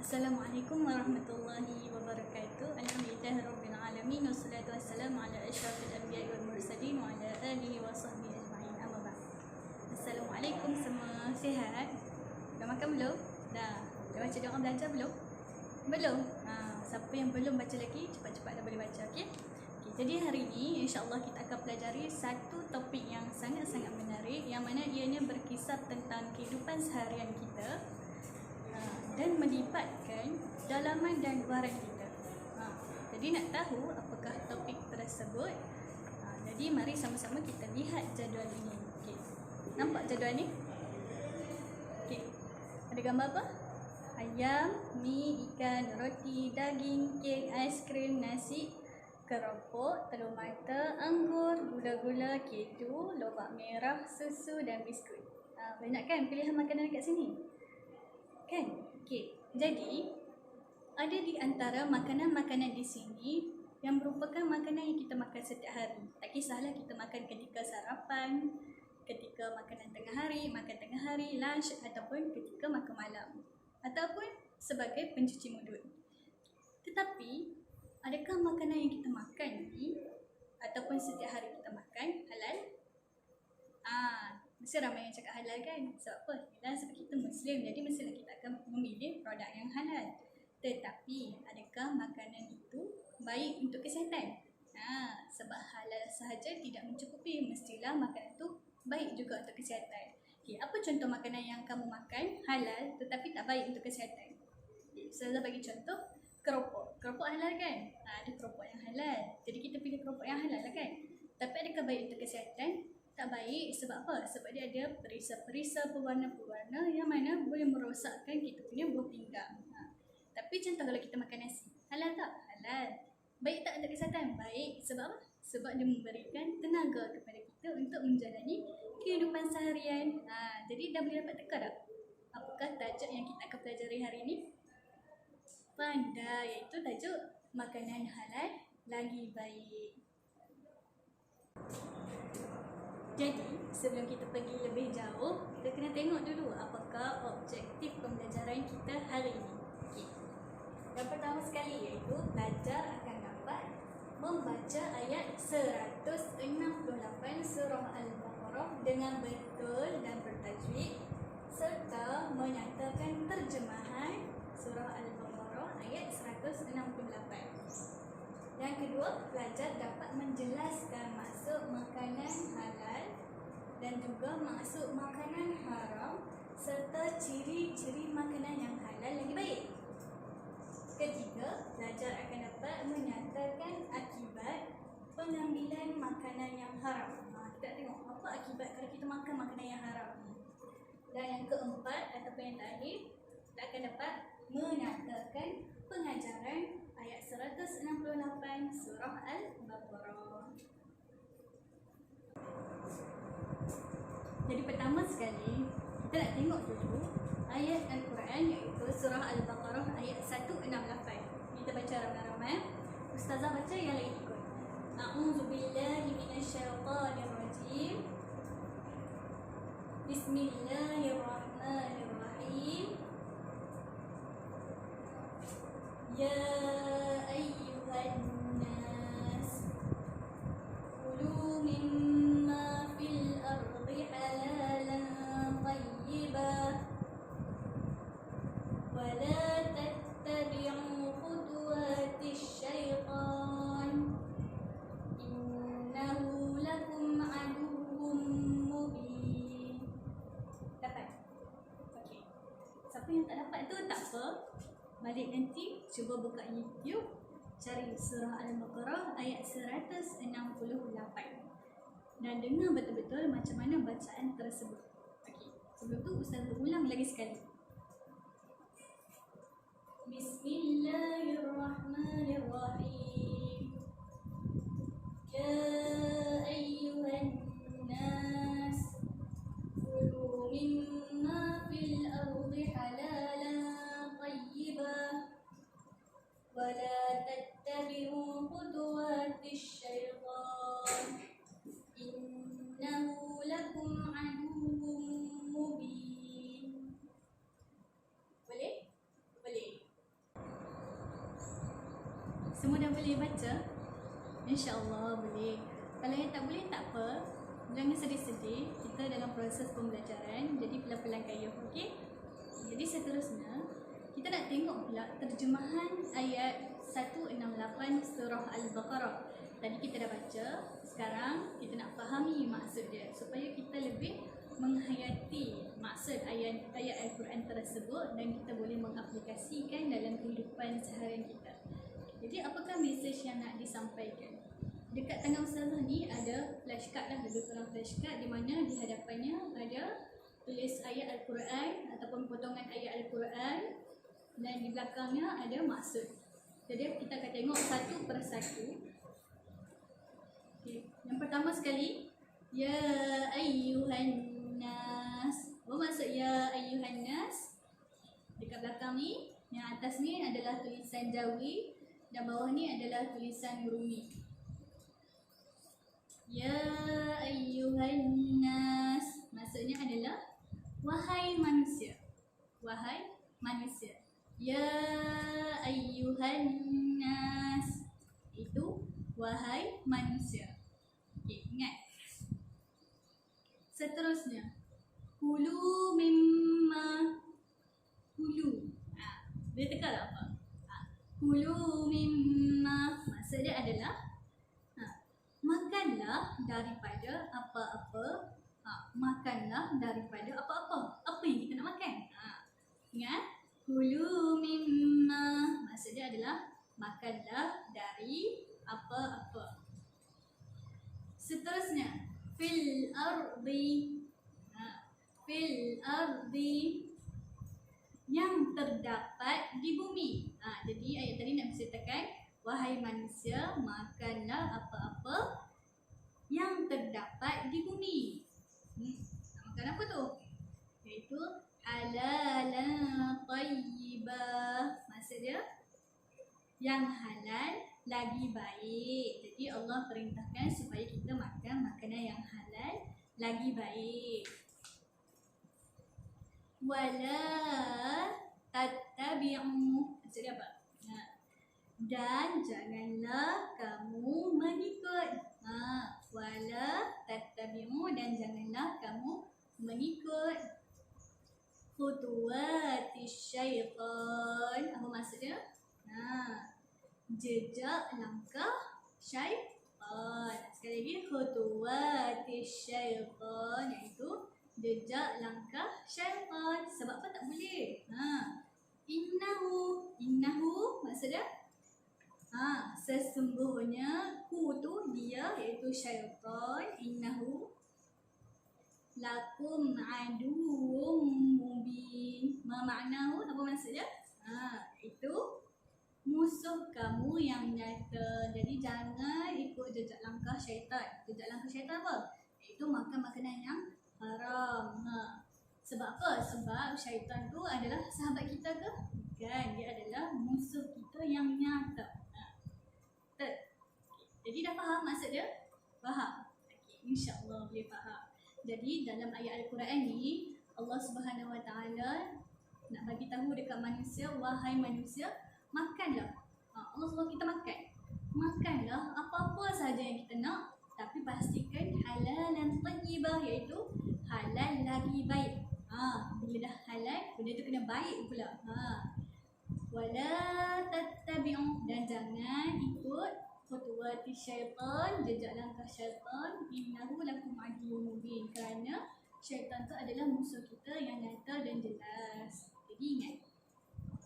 Assalamualaikum warahmatullahi wabarakatuh. Alhamdulillahirabbil alamin wassalatu wassalamu ala asyrafil anbiya'i wal mursalin wa ala alihi wa sahbihi ajma'in. Amma ba'd. Assalamualaikum semua, sihat? Dah makan belum? Dah baca doa belajar belum? Belum? Siapa yang belum baca lagi, cepat-cepat dah boleh baca, okey? Jadi hari ini insya-Allah kita akan pelajari satu topik yang sangat-sangat menarik, yang mana ianya berkisar tentang kehidupan seharian kita dan melibatkan dalaman dan luaran kita. Jadi nak tahu apakah topik tersebut, jadi mari sama-sama kita lihat jadual ini. Okay. Nampak jadual ni? Okay. Ada gambar apa? Ayam, mi, ikan, roti, daging, kek, aiskrim, nasi, keropok, telur mata, anggur, gula-gula, keju, lobak merah, susu dan biskut. Banyak kan pilihan makanan kat sini? Kan? Okey. Jadi ada di antara makanan-makanan di sini yang merupakan makanan yang kita makan setiap hari. Tak kisahlah kita makan ketika sarapan, ketika makanan tengah hari, lunch ataupun ketika makan malam ataupun sebagai pencuci mulut. Tetapi adakah makanan yang kita makan ni ataupun setiap hari kita makan halal? Mesti ramai yang cakap halal kan? Sebab apa? Yalah, sebab kita Muslim, jadi mestilah kita akan memilih produk yang halal. Tetapi adakah makanan itu baik untuk kesihatan? Sebab halal sahaja tidak mencukupi, mestilah makanan itu baik juga untuk kesihatan. Okay, apa contoh makanan yang kamu makan halal tetapi tak baik untuk kesihatan? Saya bagi contoh, keropok. Keropok halal kan? Ada keropok yang halal, jadi kita pilih keropok yang halal lah kan? Tapi adakah baik untuk kesihatan? Tak baik. Sebab apa? Sebab dia ada perisa-perisa pewarna-pewarna yang mana boleh merosakkan kita punya buah pinggang. Tapi contoh kalau kita makan nasi, halal tak? Halal. Baik tak untuk kesihatan? Baik. Sebab apa? Sebab dia memberikan tenaga kepada kita untuk menjalani kehidupan seharian. Jadi dah boleh dapat teka tak? Apakah tajuk yang kita akan pelajari hari ini? Pandai, iaitu tajuk makanan halal lagi baik. Jadi, sebelum kita pergi lebih jauh, kita kena tengok dulu apakah objektif pembelajaran kita hari ini. Okay. Yang pertama sekali iaitu belajar akan dapat membaca ayat 168 surah Al-Baqarah dengan betul dan bertajwid serta menyatakan terjemahan surah Al-Baqarah ayat 168. Yang kedua, pelajar dapat menjelaskan maksud makanan halal dan juga maksud makanan haram serta ciri-ciri makanan yang halal lagi baik. Ketiga, pelajar akan dapat menyatakan akibat pengambilan makanan yang haram. Kita tengok apa akibat kalau kita makan makanan yang haram. Dan yang keempat ataupun yang terakhir, kita akan dapat menyatakan pengajaran ayat 168 surah Al-Baqarah. Jadi pertama sekali kita nak tengok dulu ayat Al-Quran iaitu surah Al-Baqarah ayat 168. Kita baca ramai-ramai. Ustazah baca, yang lain ikut. A'udzubillahi minasyaitanirrajim. Bismillahirrahmanirrahim. Ya ayyuhan nas kulu mimma fil ardi halalan tayyiban wa la tattabi'u khutuwatis syaitan innahu lakum aduwwum mubin. Dapat? Okey. Siapa yang tak dapat tu tak apa, balik nanti cuba buka YouTube, cari surah Al-Baqarah ayat 168 dan dengar betul-betul macam mana bacaan tersebut. Okey, sebelum tu Ustaz ulang lagi sekali. Bismillahirrahmanirrahim. Ya ayyuhan nas kulu mimma fil ardi halalan tayyiban wa la tattabi'u khutuwatis syaitan innahu lakum aduwwum mubin. Boleh? Boleh. boleh baca? InsyaAllah boleh. Kalau yang tak boleh tak apa, jangan sedih-sedih. Kita dalam proses pembelajaran, jadi pelan-pelan kayuh, okey? Jadi seterusnya, kita nak tengok pula terjemahan ayat 168 surah Al-Baqarah. Tadi kita dah baca, sekarang kita nak fahami maksud dia supaya kita lebih menghayati maksud ayat-ayat Al-Quran tersebut dan kita boleh mengaplikasikan dalam kehidupan seharian kita. Jadi apakah mesej yang nak disampaikan? Dekat tangan Ustazah ni ada flashcard lah, lebih kurang flashcard di mana di hadapannya ada tulis ayat Al-Quran ataupun potongan ayat Al-Quran dan di belakangnya ada maksud. Jadi kita akan tengok satu persatu. Okay. Yang pertama sekali, ya ayyuhan nas. Apa maksud ya ayyuhan nas? Dekat belakang ni, yang atas ni adalah tulisan Jawi dan bawah ni adalah tulisan Rumi. Ya ayyuhan nas, maksudnya adalah wahai manusia. Wahai manusia. Ya ayyuhan nas, itu wahai manusia. Okey, ingat. Seterusnya, kulu mimma. Kulu. Dia tekan tak apa? Kulu mimma, maksud dia adalah makanlah daripada apa-apa. Makanlah daripada apa-apa. Apa yang kita nak makan? Ingat? Kulu mimma, maksud dia adalah makanlah dari apa-apa. Seterusnya, fil ardi. Fil ardi, yang terdapat di bumi. Jadi ayat tadi nak menceritakan, wahai manusia, makanlah apa-apa yang terdapat di bumi. Makan apa tu? Iaitu halalan tayyibah. Maksud dia yang halal lagi baik. Jadi Allah perintahkan supaya kita makan makanan yang halal lagi baik. Wala tattabi'u. Maksud dia apa? Dan janganlah kamu mengikut. Wala tattabi'u, dan janganlah kamu mengikut khutuwatis syaitan. Apa maksud dia? Jejak langkah syaitan. Sekali lagi, khutuwatis syaitan, iaitu jejak langkah syaitan. Sebab apa tak boleh? Innahu maksud dia sesungguhnya, ku tu dia, iaitu syaitan. Innahu lakum aduwwum mubin. Ma maknahu, apa maksud dia? Itu musuh kamu yang nyata. Jadi jangan ikut jejak langkah syaitan. Jejak langkah syaitan apa? Iaitu makan makanan yang haram. Sebab apa? Sebab syaitan tu adalah sahabat kita ke? Bukan, dia adalah musuh kita yang nyata. Jadi dah faham maksud dia? Faham? Okay, InsyaAllah boleh faham. Jadi dalam ayat Al-Quran ni, Allah Subhanahu Wa Taala nak bagi tahu dekat manusia, wahai manusia, makanlah. Allah suruh kita makan. Makanlah apa-apa sahaja yang kita nak, tapi pastikan halal dan tayyibah, iaitu halal lagi baik. Bila dah halal, benda tu kena baik pula. Wala tattabi'u, dan jangan ikut khutuwati syaitan, jejak langkah syaitan. Innahu lakum aduwwum mubin, kerana syaitan tu adalah musuh kita yang nyata dan jelas. Jadi ingat,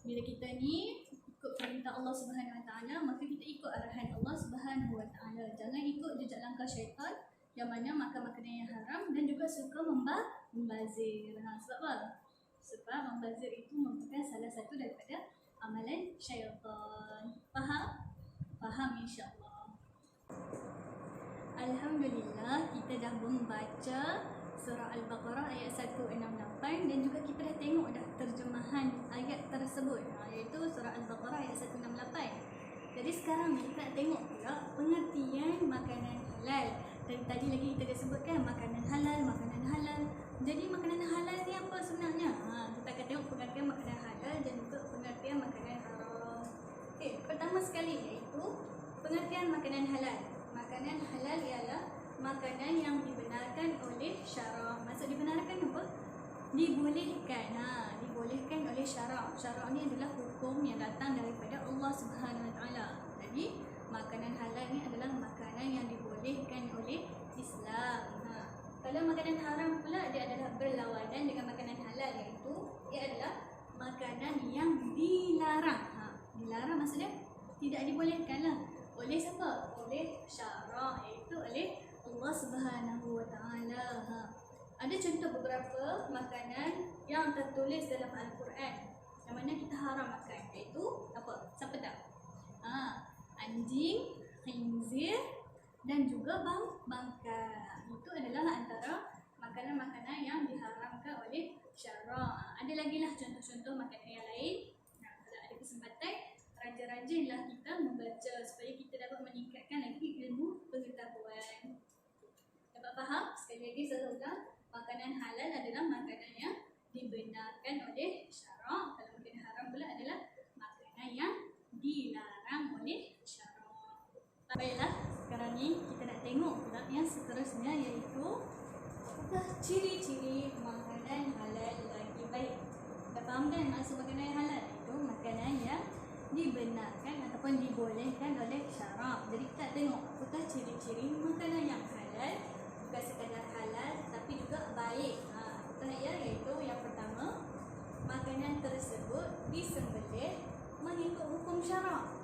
bila kita ni ikut perintah Allah Subhanahu Wa Taala, maka kita ikut arahan Allah Subhanahu Wa Taala. Jangan ikut jejak langkah syaitan yang mana makan makanan yang haram dan juga suka membazir. Sebab apa? Sebab membazir itu merupakan salah satu daripada amalan syaitan. Faham? Faham insyaAllah. Alhamdulillah, kita dah membaca surah Al-Baqarah ayat 168 dan juga kita dah tengok dah terjemahan ayat tersebut, iaitu surah Al-Baqarah ayat 168. Jadi sekarang kita nak tengok pula pengertian makanan halal. Dan tadi lagi kita dah sebutkan makanan halal, makanan halal. Jadi makanan halal ni apa sebenarnya? Kita akan tengok pengertian makanan halal dan juga pengertian makanan haram. Pertama sekali iaitu makan makanan halal. Makanan halal ialah makanan yang dibenarkan oleh syarak. Maksud dibenarkan apa? Dibolehkan. Dibolehkan oleh syarak. Syarak ni adalah hukum yang datang daripada Allah Subhanahu Wa Taala. Jadi makanan halal ni adalah makanan yang dibolehkan oleh Islam. Kalau makanan haram pula dia adalah berlawanan dengan makanan halal, iaitu ia adalah makanan yang dilarang. Dilarang maksudnya tidak dibolehkan lah. Oleh siapa? Oleh syarak, iaitu oleh Allah Subhanahu Wa Taala. Ada contoh beberapa makanan yang tertulis dalam Al-Quran yang mana kita haram makan, iaitu apa? Siapa tahu? Anjing, khinzir dan juga bangkai. Itu adalah antara makanan-makanan yang diharamkan oleh syarak. Ada lagi lah contoh-contoh makanan yang lain. Kalau ada kesempatan, rajin-rajinlah kita membaca supaya kita dapat meningkatkan lagi ilmu pengetahuan. Dapat faham? Sekali lagi saya ulang, makanan halal adalah makanan yang dibenarkan oleh syarak. Kalau makanan haram pula adalah makanan yang dilarang oleh syarak. Baiklah, sekarang ni kita nak tengok pula yang seterusnya, iaitu apakah ciri-ciri makanan halal lagi baik. Dah faham kan maksud makanan yang halal? Itu makanan yang dibenarkan ataupun dibolehkan oleh syarak. Jadi kita tengok apakah ciri-ciri makanan yang halal. Bukan sekadar halal tapi juga baik. Apakah ia? Iaitu yang pertama, makanan tersebut disembelih mengikut hukum syarak.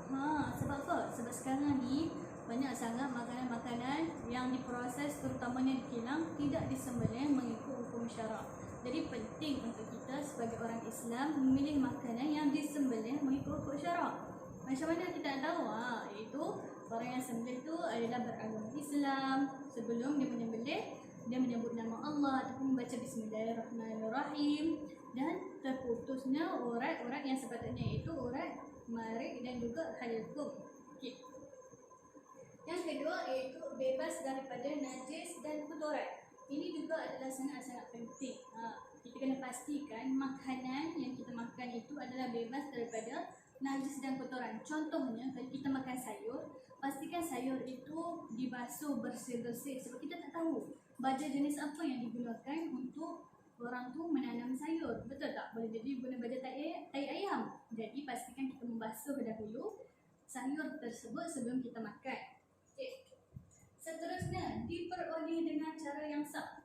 Sebab apa? Sebab sekarang ni banyak sangat makanan-makanan yang diproses, terutamanya di kilang, tidak disembelih mengikut hukum syarak. Jadi penting untuk kita sebagai orang Islam memilih makanan yang disembelih mengikut hukum syarak. Macam mana kita nak tahu? Iaitu orang yang sembelih tu adalah beragama Islam. Sebelum dia menyembelih, dia menyebut nama Allah ataupun membaca Bismillahirrahmanirrahim, dan terputusnya urat-urat yang sepatutnya, iaitu urat marik dan juga halqum. Okey. Yang kedua iaitu bebas daripada najis dan kotoran. Ini juga adalah sangat-sangat penting. Kita kena pastikan makanan yang kita makan itu adalah bebas daripada najis dan kotoran. Contohnya, kalau kita makan sayur, pastikan sayur itu dibasuh bersih-bersih sebab kita tak tahu baja jenis apa yang digunakan untuk orang tu menanam sayur. Betul tak? Boleh jadi guna baja tai ayam. Jadi pastikan kita membasuh dahulu sayur tersebut sebelum kita makan. Okay. Seterusnya, diperoleh dengan cara yang sah.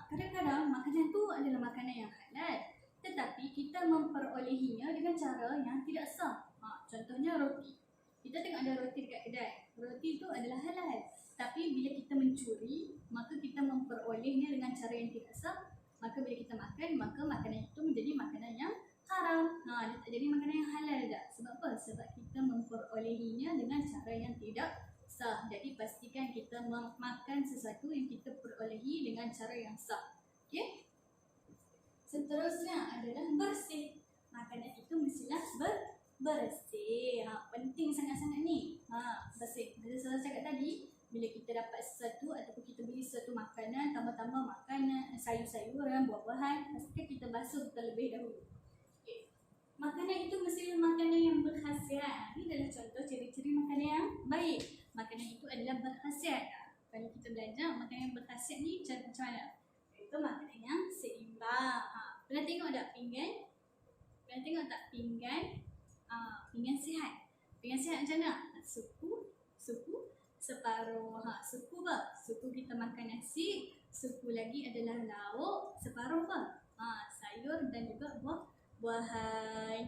Kadang-kadang makanan tu adalah makanan yang halal, tetapi kita memperolehinya dengan cara yang tidak sah. Contohnya roti. Kita tengok ada roti dekat kedai. Roti itu adalah halal, tapi bila kita mencuri, maka kita memperolehnya dengan cara yang tidak sah. Maka bila kita makan, maka makanan itu menjadi makanan yang haram. Dia tak jadi makanan yang halal dah. Sebab apa? Sebab kita memperolehinya dengan cara yang tidak sah. Jadi pastikan kita makan sesuatu yang kita perolehi dengan cara yang sah. Okey? Seterusnya adalah bersih. Makanan itu mestilah bersih. Penting sangat-sangat ni. Bersih. Jadi saya cakap tadi, bila kita dapat sesuatu ataupun kita beli sesuatu makanan, tambah-tambah makanan, sayur-sayuran, buah-buahan, pastikan kita basuh terlebih dahulu. Okay. Makanan itu mestilah makanan yang berkhasiat. Ini adalah contoh ciri-ciri makanan yang baik. Makanan itu adalah berkhasiat. Kalau kita belajar makanan yang berkhasiat ni macam mana? Itu makanan yang seimbang. Pernah tengok tak pinggan? Pernah tengok tak pinggan? Pinggan sihat. Pinggan sihat macam mana? Suku separuh. Suku apa? Suku kita makan nasi, suku lagi adalah lauk, separuh apa? Sayur dan juga buah-buahan.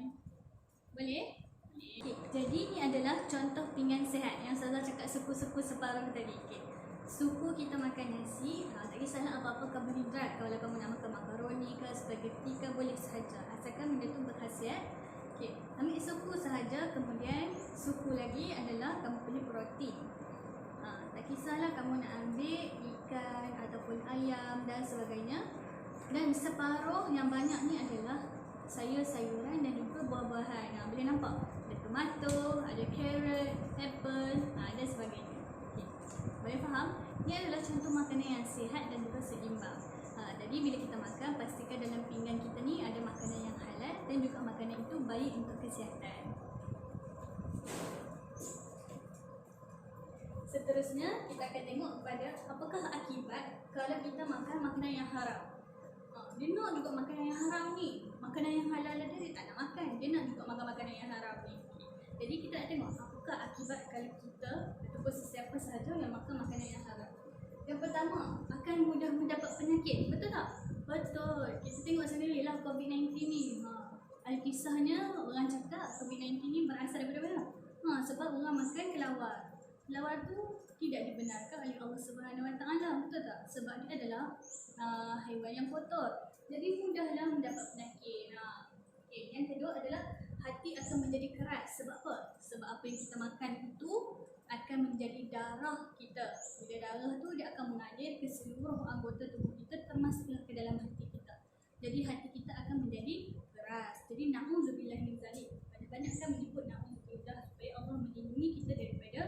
Boleh? Okay. Jadi ini adalah contoh pinggan sihat yang saya cakap suku-suku separuh tadi. Okay. Suku kita makan nasi, tak kisahlah apa-apa karbohidrat. Kalau kamu nak makan makaroni ke, spaghetti ke, boleh sahaja. Asalkan benda tu berkhasiat. Okay. Ambil suku sahaja, kemudian suku lagi adalah kamu punya protein. Tak kisahlah kamu nak ambil ikan ataupun ayam dan sebagainya. Dan separuh yang banyak ni adalah sayur-sayuran dan juga buah-buahan. Boleh nampak? Ada tomato, ada carrot, apple, dan sebagainya. Okay. Boleh faham? Ini adalah contoh makanan yang sihat dan juga seimbang. Jadi bila kita makan, pastikan dalam pinggan kita ni ada makanan yang halal dan juga makanan itu baik untuk kesihatan. seterusnya kita akan tengok kepada apakah akibat kalau kita makan makanan yang haram. Dia nak juga makanan yang haram ni. Makanan yang halal ada dia tak nak makan. Dia nak juga makan makanan yang haram ni. Jadi kita nak tengok apakah akibat kalau kita ataupun sesiapa sahaja yang makan makanan yang haram. Yang pertama, akan mudah mendapat penyakit. Betul tak? Betul. Kita tengok sendirilah COVID-19 ni. Alkisahnya orang cakap COVID-19 ni berasal daripada mana? Sebab orang makan kelawar. Kelawar tu tidak dibenarkan oleh Allah Subhanahu Wa Taala, betul tak? Sebab dia adalah haiwan yang kotor. Jadi mudahlah mendapat penyakit. Okay. Yang kedua adalah hati akan menjadi keras. Sebab apa? Sebab apa yang kita makan itu akan menjadi darah kita. Bila darah tu dia akan mengalir ke seluruh anggota tubuh kita, termasuklah ke dalam hati kita. Jadi hati kita akan menjadi keras. Jadi na'udzubillah min zalik. Banyak-banyak kan menyebut na'udzubillah supaya Allah melindungi kita daripada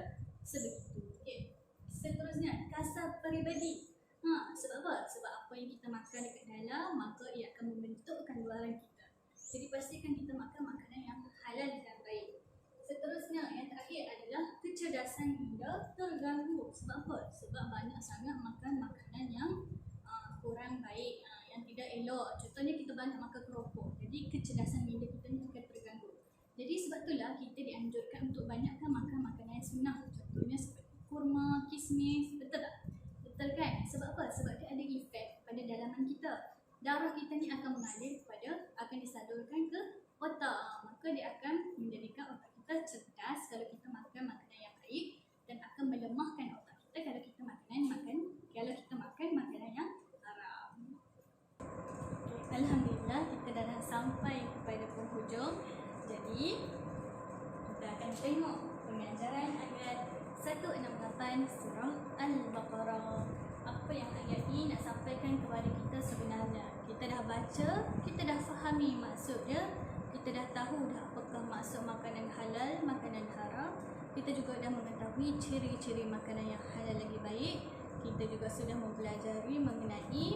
sebegitu. Okay. Seterusnya, kasar peribadi. Sebab apa? Sebab apa yang kita makan dekat dalam, maka ia akan membentukkan luaran kita. Jadi pastikan kita makan makanan yang halal dan baik. Seterusnya, yang terakhir adalah kecerdasan minda terganggu. Sebab apa? Sebab banyak sangat makan makanan yang kurang baik, yang tidak elok. Contohnya kita banyak makan keropok. Jadi kecerdasan minda kita ni akan terganggu. Jadi sebab itulah kita dianjurkan untuk banyakkan makan makanan yang sunnah. Contohnya seperti kurma, kismis, betul tak? Betul kan? Sebab apa? Sebab dia ada efek pada dalaman kita. Darah kita ni akan mengalir akan disalurkan ke otak. Maka dia akan menjadikan otak kita cerdas kalau kita makan makanan yang baik, dan akan melemahkan otak kita kalau kita makan makanan yang haram. Okay. Alhamdulillah, kita dah sampai kepada penghujung. Jadi kita akan tengok pengajaran ayat 168 surah Al-Baqarah. Apa yang ayat ini nak sampaikan kepada kita sebenarnya? Kita dah baca, kita dah fahami maksudnya, kita dah tahu dah apakah maksud makanan halal, makanan haram. Kita juga dah mengetahui ciri-ciri makanan yang halal lagi baik. Kita juga sudah mempelajari mengenai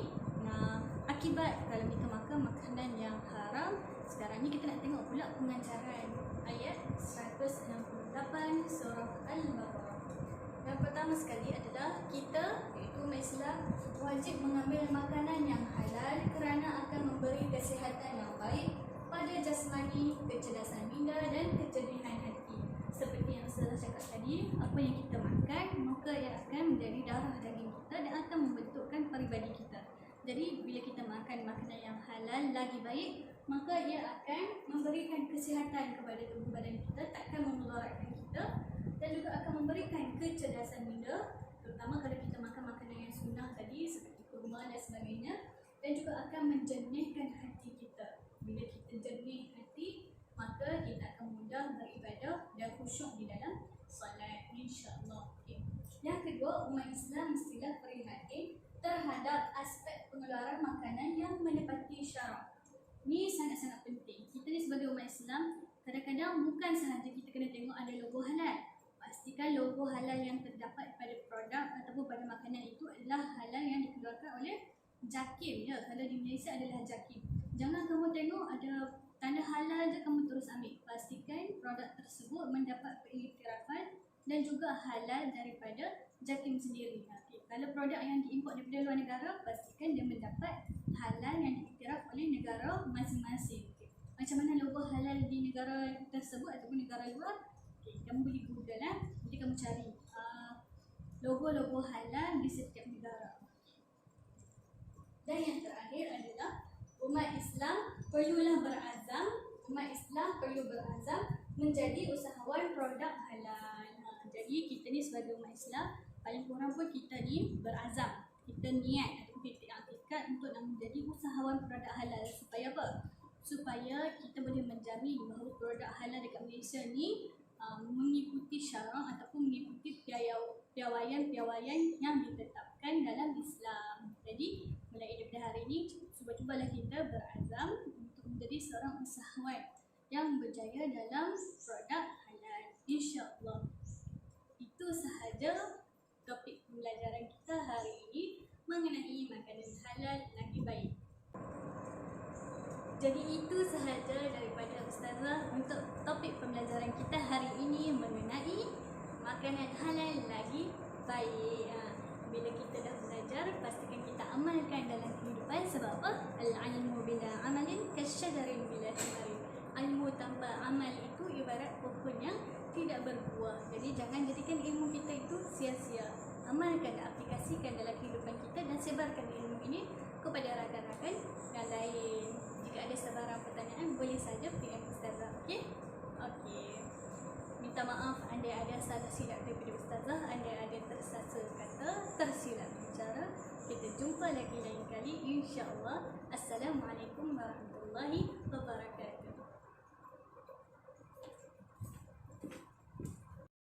akibat kalau kita makan makanan yang haram. Sekarang ni kita nak tengok pula pengajaran ayat 168 surah Al-Baqarah. Yang pertama sekali adalah kita, iaitu umat Islam, wajib mengambil makanan yang halal kerana akan memberi kesihatan yang baik pada jasmani, kecerdasan minda dan kejernihan hati. Seperti yang saya cakap tadi, apa yang kita makan maka ia akan menjadi darah daging kita dan akan membentukkan peribadi kita. Jadi bila kita makan makanan yang halal lagi baik, maka ia akan memberikan kesihatan kepada tubuh badan kita, takkan memudaratkan kita, dan juga akan memberikan kecerdasan minda, terutama kalau kita makan makanan yang sunnah tadi seperti kurma dan sebagainya, dan juga akan menjernihkan hati kita. Bila kita jernih hati, maka kita akan mudah beribadah dan khusyuk di dalam solat, insya-Allah. Okay. Yang kedua, umat Islam mestilah prihatin terhadap aspek pengeluaran makanan yang menepati syarak. Ini sangat-sangat penting. Kita ni sebagai umat Islam, kadang-kadang bukan sahaja kita kena tengok ada logo halal. Pastikan logo halal yang terdapat pada produk ataupun pada makanan itu adalah halal yang dikeluarkan oleh JAKIM. Ya, kalau di Malaysia adalah JAKIM. Jangan kamu tengok ada tanda halal je kamu terus ambil. Pastikan produk tersebut mendapat pengiktirafan dan juga halal daripada JAKIM sendiri. Okay. Kalau produk yang diimport daripada luar negara, pastikan dia mendapat halal yang diiktiraf oleh negara masing-masing. Okay. Macam mana logo halal di negara tersebut ataupun negara luar? Okay. Kamu boleh Google jadi kamu cari logo-logo halal di setiap negara. Dan yang terakhir adalah umat Islam perlulah berazam. Umat Islam perlu berazam menjadi usahawan produk halal. Jadi kita ni sebagai umat Islam, paling kurang pun kita ni berazam. Kita niat atau kita akad untuk nak menjadi usahawan produk halal. Supaya apa? Supaya kita boleh menjamin bahawa produk halal dekat Malaysia ni mengikuti syarak ataupun mengikuti piawaian yang ditetapkan dalam Islam. Jadi mulai daripada hari ini, cubalah kita berazam untuk menjadi seorang usahawan yang berjaya dalam produk halal, insya-Allah. Itu sahaja topik pembelajaran kita hari ini mengenai makanan halal lagi baik. Jadi itu sahaja daripada Ustazah untuk topik pembelajaran kita hari ini mengenai makanan halal lagi Baik, bila kita dah belajar, pastikan kita amalkan dalam kehidupan. Sebab apa? Al-ilmu bila amalin kasyadarin bila thimarin. Ilmu tanpa amal itu ibarat pohon yang tidak berbuah. Jadi jangan jadikan ilmu kita itu sia-sia. Amalkan, aplikasikan dalam kehidupan kita dan sebarkan ilmu ini kepada rakan-rakan yang lain. Jika ada sebarang pertanyaan, boleh saja PM Ustazah. Okey? Okey. Minta maaf anda ada salah silap daripada Ustazah, anda ada tersasa kata, tersilap bicara. Kita jumpa lagi lain kali, insya-Allah. Assalamualaikum warahmatullahi wabarakatuh.